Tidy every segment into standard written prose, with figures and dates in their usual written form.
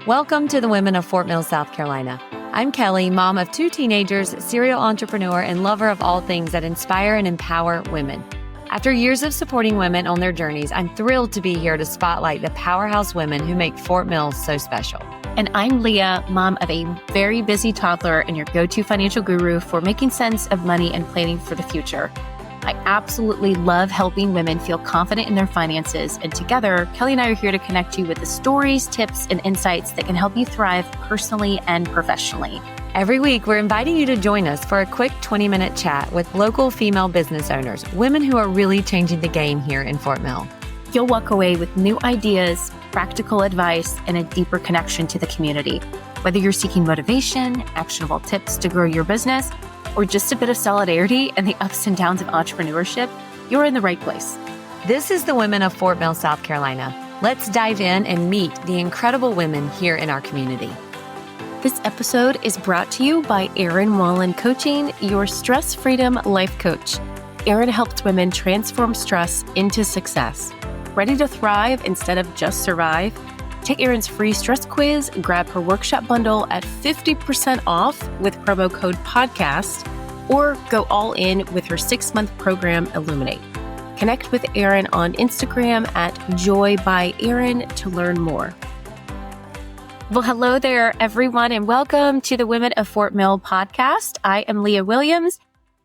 Welcome to the Women of Fort Mill, South Carolina. I'm Kelly, mom of 2 teenagers, serial entrepreneur, and lover of all things that inspire and empower women. After years of supporting women on their journeys, I'm thrilled to be here to spotlight the powerhouse women who make Fort Mill so special. And I'm Leah, mom of a very busy toddler and your go-to financial guru for making sense of money and planning for the future. I absolutely love helping women feel confident in their finances. And together, Kelly and I are here to connect you with the stories, tips, and insights that can help you thrive personally and professionally. Every week, we're inviting you to join us for a quick 20-minute chat with local female business owners, women who are really changing the game here in Fort Mill. You'll walk away with new ideas, practical advice, and a deeper connection to the community. Whether you're seeking motivation, actionable tips to grow your business, or just a bit of solidarity and the ups and downs of entrepreneurship, you're in the right place. This is the Women of Fort Mill, South Carolina. Let's dive in and meet the incredible women here in our community. This episode is brought to you by Erin Wallen Coaching, your stress freedom life coach. Erin helps women transform stress into success. Ready to thrive instead of just survive? Take Erin's free stress quiz, grab her workshop bundle at 50% off with promo code podcast, or go all in with her 6-month program, Illuminate. Connect with Erin on Instagram at joybyErin to learn more. Well, hello there, everyone, and welcome to the Women of Fort Mill podcast. I am Leah Williams,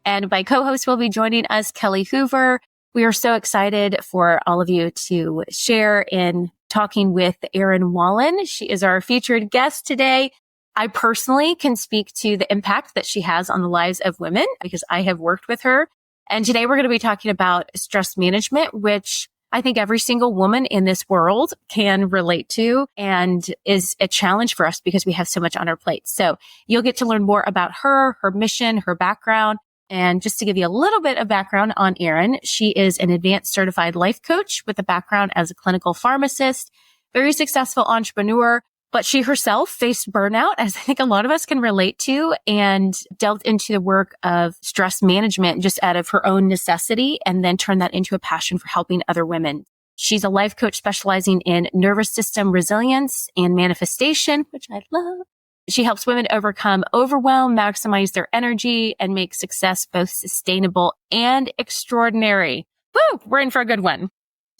and my co-host will be joining us, Kelly Hoover. We are so excited for all of you to share in talking with Erin Wallen. She is our featured guest today. I personally can speak to the impact that she has on the lives of women because I have worked with her. And today we're going to be talking about stress management, which I think every single woman in this world can relate to and is a challenge for us because we have so much on our plate. So you'll get to learn more about her mission, her background. And just to give you a little bit of background on Erin, she is an advanced certified life coach with a background as a clinical pharmacist, very successful entrepreneur, but she herself faced burnout, as I think a lot of us can relate to, and delved into the work of stress management just out of her own necessity, and then turned that into a passion for helping other women. She's a life coach specializing in nervous system resilience and manifestation, which I love. She helps women overcome overwhelm, maximize their energy, and make success both sustainable and extraordinary. Woo! We're in for a good one.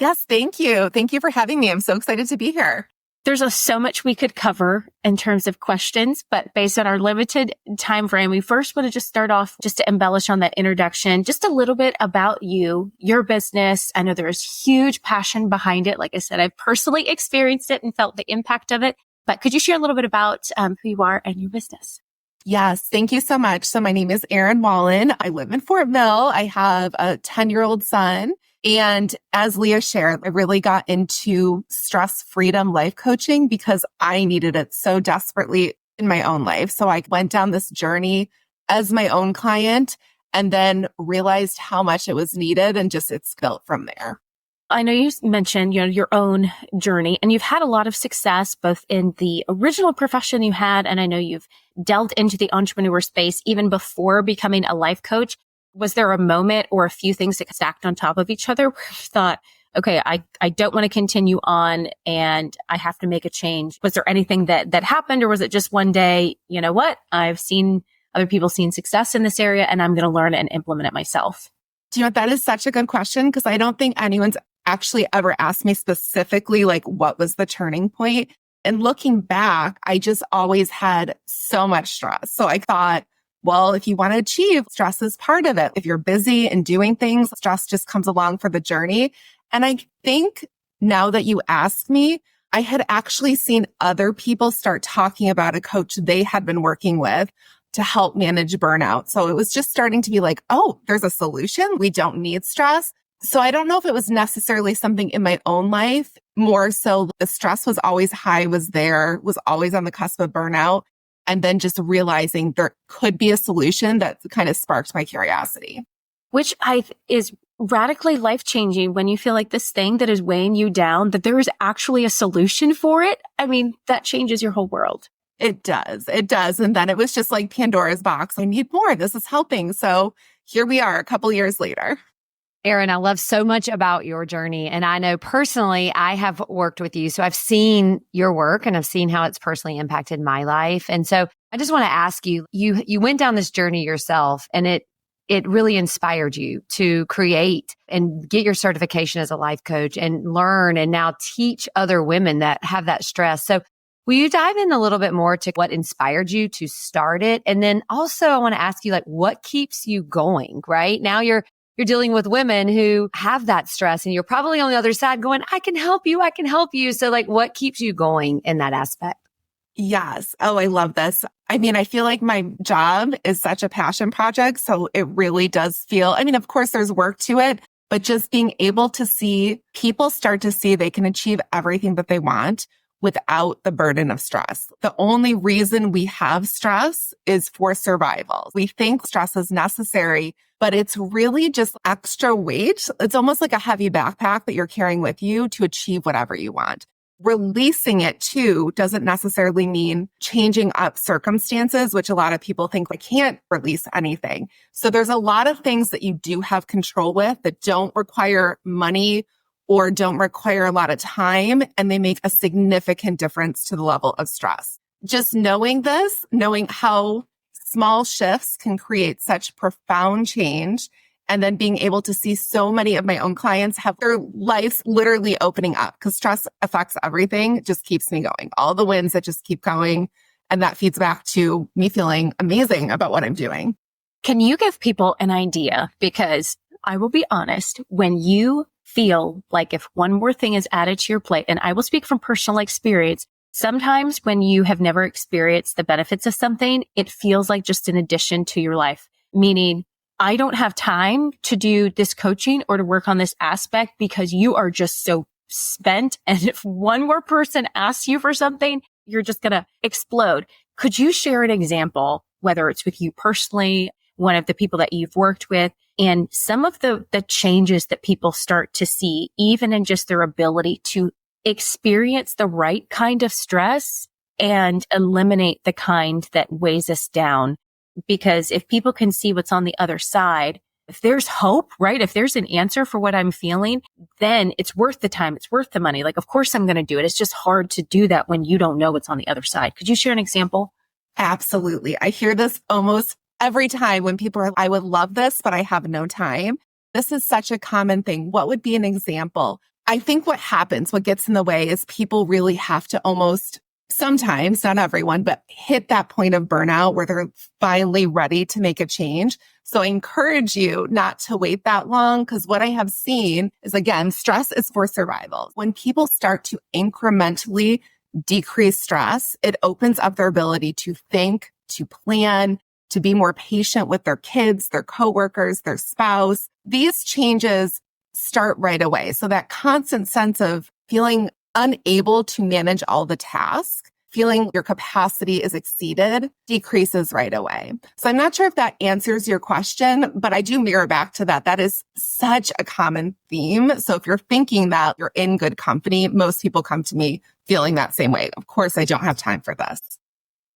Yes, thank you. Thank you for having me. I'm so excited to be here. There's so much we could cover in terms of questions, but based on our limited time frame, we first want to just start off just to embellish on that introduction, just a little bit about you, your business. I know there's huge passion behind it. Like I said, I've personally experienced it and felt the impact of it. But could you share a little bit about who you are and your business? Yes, thank you so much. So my name is Erin Wallen. I live in Fort Mill. I have a 10-year-old son. And as Leah shared, I really got into stress freedom life coaching because I needed it so desperately in my own life. So I went down this journey as my own client and then realized how much it was needed and just it's built from there. I know you mentioned, your own journey, and you've had a lot of success both in the original profession you had, and I know you've delved into the entrepreneur space even before becoming a life coach. Was there a moment or a few things that stacked on top of each other where you thought, okay, I don't want to continue on and I have to make a change? Was there anything that happened, or was it just one day, you know what, I've seen other people seeing success in this area and I'm going to learn it and implement it myself? Do you know what? That is such a good question because I don't think anyone's actually ever asked me specifically, like, what was the turning point? And looking back, I just always had so much stress. So I thought, well, if you want to achieve, stress is part of it. If you're busy and doing things, stress just comes along for the journey. And I think now that you asked me, I had actually seen other people start talking about a coach they had been working with to help manage burnout. So it was just starting to be like, oh, there's a solution. We don't need stress. So I don't know if it was necessarily something in my own life, more so the stress was always high, was always on the cusp of burnout. And then just realizing there could be a solution that kind of sparked my curiosity. Which is radically life-changing when you feel like this thing that is weighing you down, that there is actually a solution for it. I mean, that changes your whole world. It does. It does. And then it was just like Pandora's box. I need more. This is helping. So here we are a couple years later. Erin, I love so much about your journey. And I know personally, I have worked with you. So I've seen your work and I've seen how it's personally impacted my life. And so I just want to ask you, you went down this journey yourself and it really inspired you to create and get your certification as a life coach and learn and now teach other women that have that stress. So will you dive in a little bit more to what inspired you to start it? And then also I want to ask you, like, what keeps you going, right? Now you're dealing with women who have that stress and you're probably on the other side going, I can help you. I can help you. So like, what keeps you going in that aspect? Yes. Oh, I love this. I mean, I feel like my job is such a passion project. So it really does feel, I mean, of course there's work to it, but just being able to see people start to see they can achieve everything that they want without the burden of stress. The only reason we have stress is for survival. We think stress is necessary, but it's really just extra weight. It's almost like a heavy backpack that you're carrying with you to achieve whatever you want. Releasing it too doesn't necessarily mean changing up circumstances, which a lot of people think I can't release anything. So there's a lot of things that you do have control with that don't require money or don't require a lot of time, and they make a significant difference to the level of stress. Just knowing this, knowing how small shifts can create such profound change, and then being able to see so many of my own clients have their lives literally opening up because stress affects everything, just keeps me going. All the wins that just keep going. And that feeds back to me feeling amazing about what I'm doing. Can you give people an idea? Because I will be honest, when you feel like if one more thing is added to your plate, and I will speak from personal experience, sometimes when you have never experienced the benefits of something, it feels like just an addition to your life, meaning I don't have time to do this coaching or to work on this aspect because you are just so spent. And if one more person asks you for something, you're just going to explode. Could you share an example, whether it's with you personally, one of the people that you've worked with, and some of the changes that people start to see, even in just their ability to experience the right kind of stress and eliminate the kind that weighs us down? Because if people can see what's on the other side, if there's hope, right? If there's an answer for what I'm feeling, then it's worth the time. It's worth the money. Like, of course I'm going to do it. It's just hard to do that when you don't know what's on the other side. Could you share an example? Absolutely. I hear this almost every time when people are, I would love this, but I have no time. This is such a common thing. What would be an example? I think what happens, what gets in the way is people really have to almost, sometimes, not everyone, but hit that point of burnout where they're finally ready to make a change. So I encourage you not to wait that long, because what I have seen is, again, stress is for survival. When people start to incrementally decrease stress, it opens up their ability to think, to plan, to be more patient with their kids, their coworkers, their spouse. These changes start right away. So that constant sense of feeling unable to manage all the tasks, feeling your capacity is exceeded, decreases right away. So I'm not sure if that answers your question, but I do mirror back to that. That is such a common theme. So if you're thinking that you're in good company, most people come to me feeling that same way. Of course, I don't have time for this.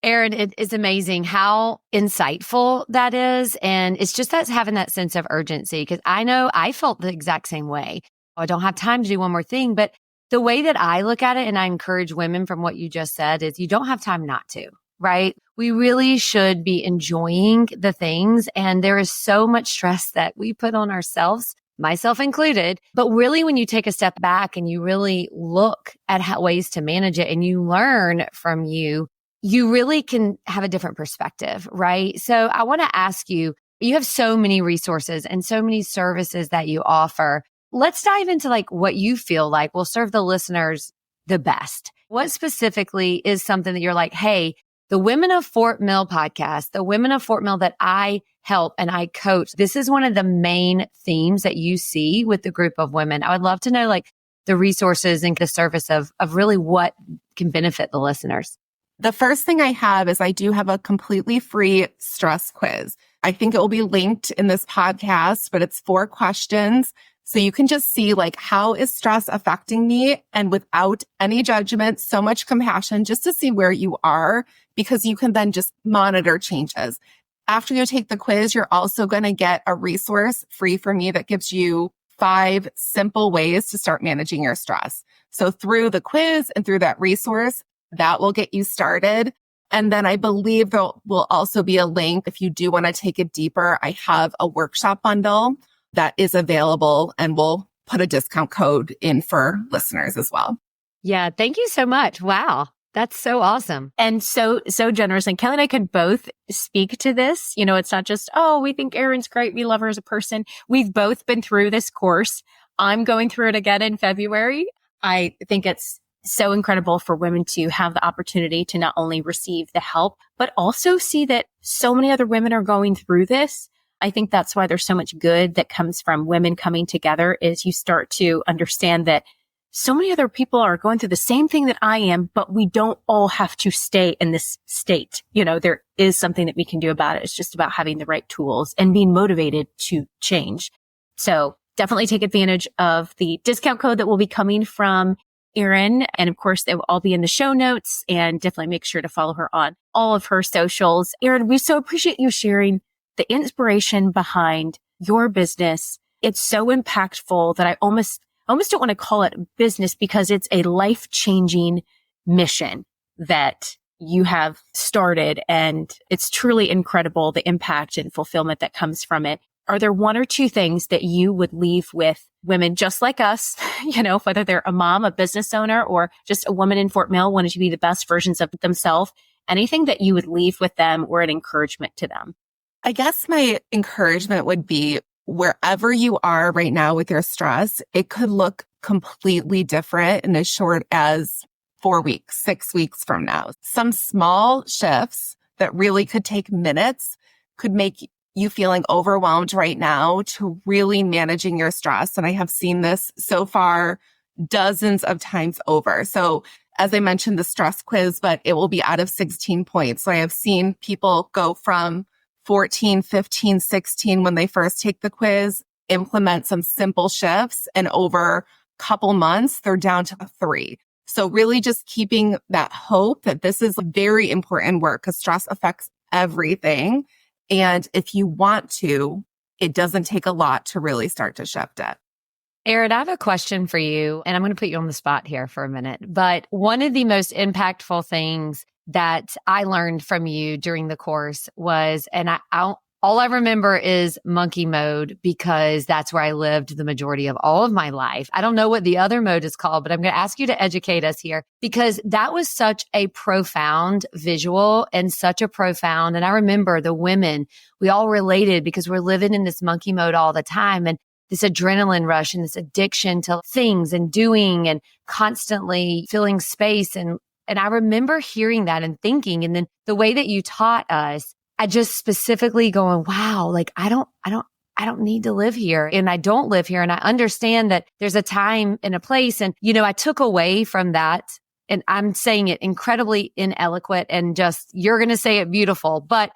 Erin, it is amazing how insightful that is. And it's just that having that sense of urgency, because I know I felt the exact same way. I don't have time to do one more thing. But the way that I look at it, and I encourage women from what you just said, is you don't have time not to, right? We really should be enjoying the things. And there is so much stress that we put on ourselves, myself included. But really, when you take a step back and you really look at how ways to manage it and you learn from you really can have a different perspective, right? So I want to ask you, you have so many resources and so many services that you offer. Let's dive into like what you feel like will serve the listeners the best. What specifically is something that you're like, hey, the Women of Fort Mill podcast, the Women of Fort Mill that I help and I coach, this is one of the main themes that you see with the group of women. I would love to know like the resources and the service of really what can benefit the listeners. The first thing I have is I do have a completely free stress quiz. I think it will be linked in this podcast, but it's 4 questions. So you can just see like, how is stress affecting me? And without any judgment, so much compassion, just to see where you are, because you can then just monitor changes. After you take the quiz, you're also going to get a resource free from me that gives you 5 simple ways to start managing your stress. So through the quiz and through that resource, that will get you started. And then I believe there will also be a link if you do want to take it deeper. I have a workshop bundle that is available, and we'll put a discount code in for listeners as well. Yeah. Thank you so much. Wow. That's so awesome. And so generous. And Kelly and I can both speak to this. You know, it's not just, oh, we think Erin's great. We love her as a person. We've both been through this course. I'm going through it again in February. I think it's so incredible for women to have the opportunity to not only receive the help, but also see that so many other women are going through this. I think that's why there's so much good that comes from women coming together, is you start to understand that so many other people are going through the same thing that I am, but we don't all have to stay in this state. You know, there is something that we can do about it. It's just about having the right tools and being motivated to change. So definitely take advantage of the discount code that will be coming from Erin. And of course, they will all be in the show notes, and definitely make sure to follow her on all of her socials. Erin, we so appreciate you sharing the inspiration behind your business. It's so impactful that I almost don't want to call it business, because it's a life-changing mission that you have started, and it's truly incredible, the impact and fulfillment that comes from it. Are there one or two things that you would leave with women just like us, you know, whether they're a mom, a business owner, or just a woman in Fort Mill wanting to be the best versions of themselves? Anything that you would leave with them or an encouragement to them? I guess my encouragement would be, wherever you are right now with your stress, it could look completely different in as short as 4 weeks, 6 weeks from now. Some small shifts that really could take minutes could make you feeling overwhelmed right now to really managing your stress. And I have seen this so far dozens of times over. So as I mentioned, the stress quiz, but it will be out of 16 points. So I have seen people go from 14, 15, 16 when they first take the quiz, implement some simple shifts, and over a couple months, they're down to 3. So really just keeping that hope that this is very important work, because stress affects everything. And if you want to, it doesn't take a lot to really start to shift it. Erin, I have a question for you, and I'm going to put you on the spot here for a minute. But one of the most impactful things that I learned from you during the course was, and all I remember is monkey mode, because that's where I lived the majority of all of my life. I don't know what the other mode is called, but I'm going to ask you to educate us here, because that was such a profound visual and such a profound. And I remember the women, we all related because we're living in this monkey mode all the time. And this adrenaline rush and this addiction to things and doing and constantly filling space. And I remember hearing that and thinking, and then the way that you taught us, I just specifically going, wow, like I don't need to live here, and I don't live here. And I understand that there's a time and a place. And, you know, I took away from that, and I'm saying it incredibly ineloquent and just, you're going to say it beautiful. But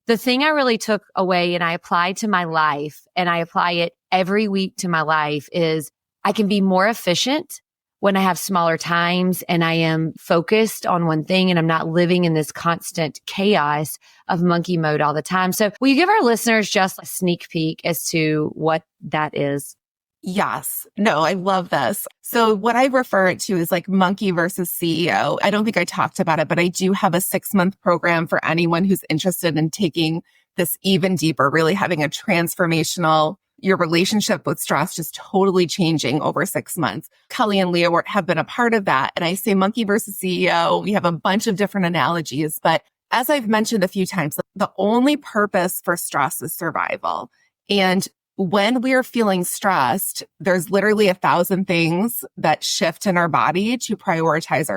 the thing I really took away and I applied to my life, and I apply it every week to my life, is I can be more efficient when I have smaller times and I am focused on one thing and I'm not living in this constant chaos of monkey mode all the time. So will you give our listeners just a sneak peek as to what that is? Yes. No, I love this. So what I refer it to is like monkey versus CEO. I don't think I talked about it, but I do have a 6-month program for anyone who's interested in taking this even deeper, really having a transformational, your relationship with stress just totally changing over 6 months. Kelly and Leah have been a part of that. And I say monkey versus CEO. We have a bunch of different analogies, but as I've mentioned a few times, the only purpose for stress is survival. And when we are feeling stressed, there's literally 1,000 things that shift in our body to prioritize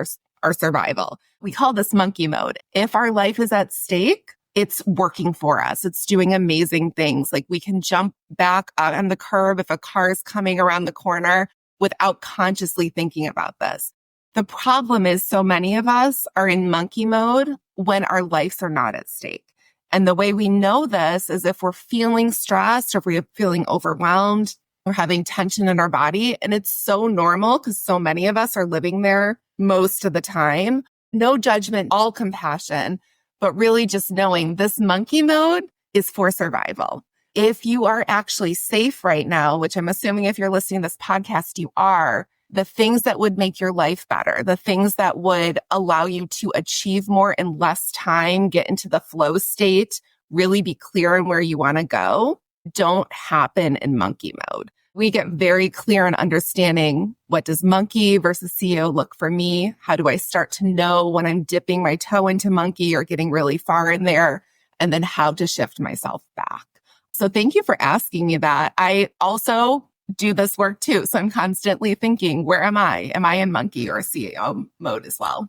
our survival. We call this monkey mode. If our life is at stake, it's working for us. It's doing amazing things. Like we can jump back on the curb if a car is coming around the corner without consciously thinking about this. The problem is so many of us are in monkey mode when our lives are not at stake. And the way we know this is if we're feeling stressed or if we're feeling overwhelmed or having tension in our body. And it's so normal because so many of us are living there most of the time. No judgment, all compassion, but really just knowing this monkey mode is for survival. if you are actually safe right now, which I'm assuming if you're listening to this podcast, you are, the things that would make your life better, the things that would allow you to achieve more in less time, get into the flow state, really be clear on where you want to go, don't happen in monkey mode. We get very clear in understanding, what does monkey versus CEO look for me? How do I start to know when I'm dipping my toe into monkey or getting really far in there? And then how to shift myself back. So thank you for asking me that. I also do this work too. So I'm constantly thinking, where am I? Am I in monkey or CEO mode as well?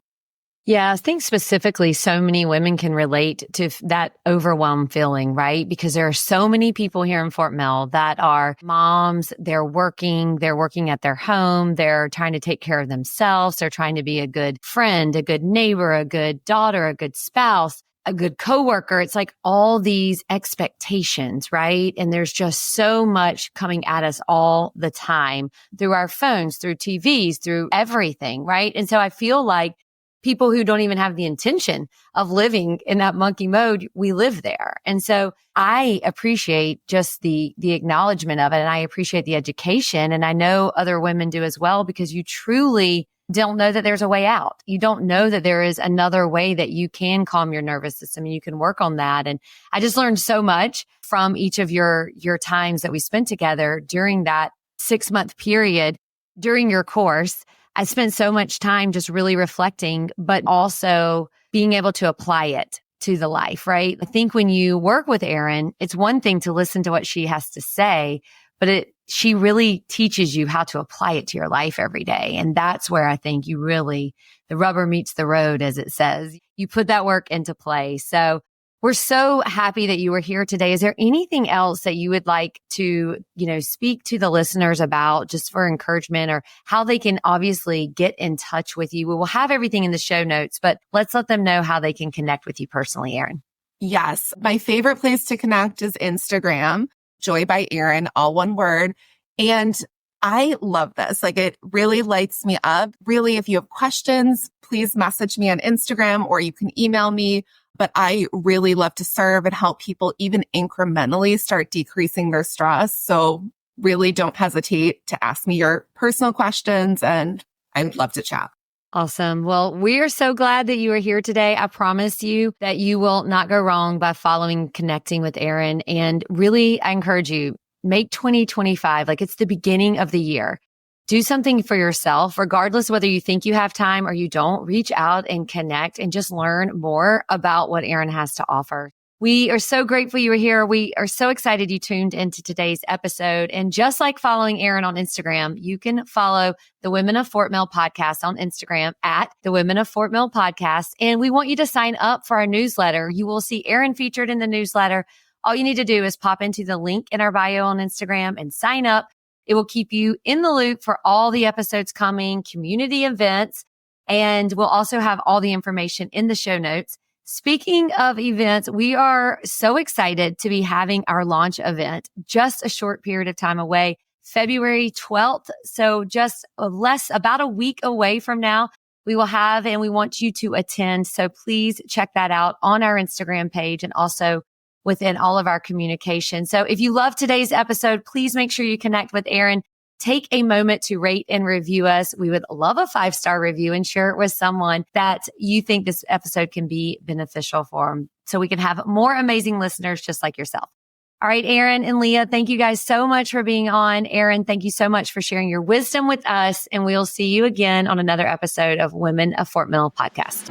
Yeah, I think specifically so many women can relate to that overwhelm feeling, right? Because there are so many people here in Fort Mill that are moms, they're working at their home, they're trying to take care of themselves, they're trying to be a good friend, a good neighbor, a good daughter, a good spouse, a good coworker. It's like all these expectations, right? And there's just so much coming at us all the time through our phones, through TVs, through everything, right? And so I feel like people who don't even have the intention of living in that monkey mode, we live there. And so I appreciate just the acknowledgement of it. And I appreciate the education. And I know other women do as well, because you truly don't know that there's a way out. You don't know that there is another way that you can calm your nervous system and you can work on that. And I just learned so much from each of your times that we spent together during that 6-month period during your course. I spent so much time just really reflecting, but also being able to apply it to the life, right? I think when you work with Erin, it's one thing to listen to what she has to say, but she really teaches you how to apply it to your life every day. And that's where I think the rubber meets the road, as it says. You put that work into play. So we're so happy that you were here today. Is there anything else that you would like to, speak to the listeners about, just for encouragement, or how they can obviously get in touch with you? We will have everything in the show notes, but let's let them know how they can connect with you personally, Erin. Yes. My favorite place to connect is Instagram, Joy by Erin, all one word. And I love this. Like, it really lights me up. Really, if you have questions, please message me on Instagram or you can email me. But I really love to serve and help people even incrementally start decreasing their stress. So really don't hesitate to ask me your personal questions, and I'd love to chat. Awesome. Well, we are so glad that you are here today. I promise you that you will not go wrong by connecting with Erin. And really, I encourage you, make 2025 like it's the beginning of the year. Do something for yourself, regardless whether you think you have time or you don't. Reach out and connect and just learn more about what Erin has to offer. We are so grateful you were here. We are so excited you tuned into today's episode. And just like following Erin on Instagram, you can follow the Women of Fort Mill podcast on Instagram at the Women of Fort Mill podcast. And we want you to sign up for our newsletter. You will see Erin featured in the newsletter. All you need to do is pop into the link in our bio on Instagram and sign up. It will keep you in the loop for all the episodes coming, community events, and we'll also have all the information in the show notes. Speaking of events, we are so excited to be having our launch event just a short period of time away, February 12th. So just about a week away from now, we will have, and we want you to attend. So please check that out on our Instagram page and also within all of our communication. So if you love today's episode, please make sure you connect with Erin. Take a moment to rate and review us. We would love a 5-star review, and share it with someone that you think this episode can be beneficial for them, so we can have more amazing listeners just like yourself. All right, Erin and Leah, thank you guys so much for being on. Erin, thank you so much for sharing your wisdom with us. And we'll see you again on another episode of Women of Fort Mill podcast.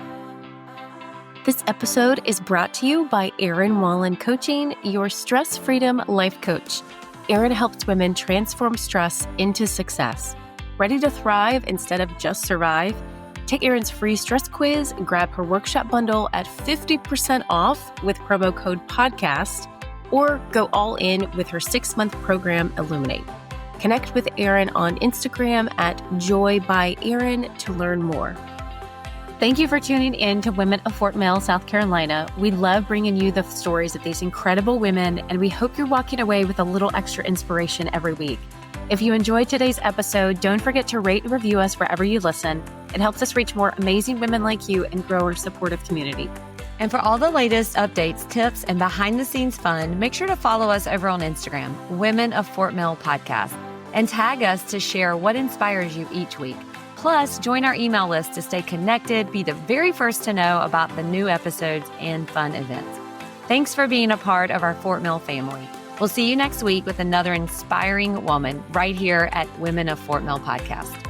This episode is brought to you by Erin Wallen Coaching, your stress freedom life coach. Erin helps women transform stress into success. Ready to thrive instead of just survive? Take Erin's free stress quiz and grab her workshop bundle at 50% off with promo code podcast, or go all in with her 6-month program, Illuminate. Connect with Erin on Instagram at Joy by Erin to learn more. Thank you for tuning in to Women of Fort Mill, South Carolina. We love bringing you the stories of these incredible women, and we hope you're walking away with a little extra inspiration every week. If you enjoyed today's episode, don't forget to rate and review us wherever you listen. It helps us reach more amazing women like you and grow our supportive community. And for all the latest updates, tips, and behind-the-scenes fun, make sure to follow us over on Instagram, Women of Fort Mill Podcast, and tag us to share what inspires you each week. Plus, join our email list to stay connected, be the very first to know about the new episodes and fun events. Thanks for being a part of our Fort Mill family. We'll see you next week with another inspiring woman right here at Women of Fort Mill Podcast.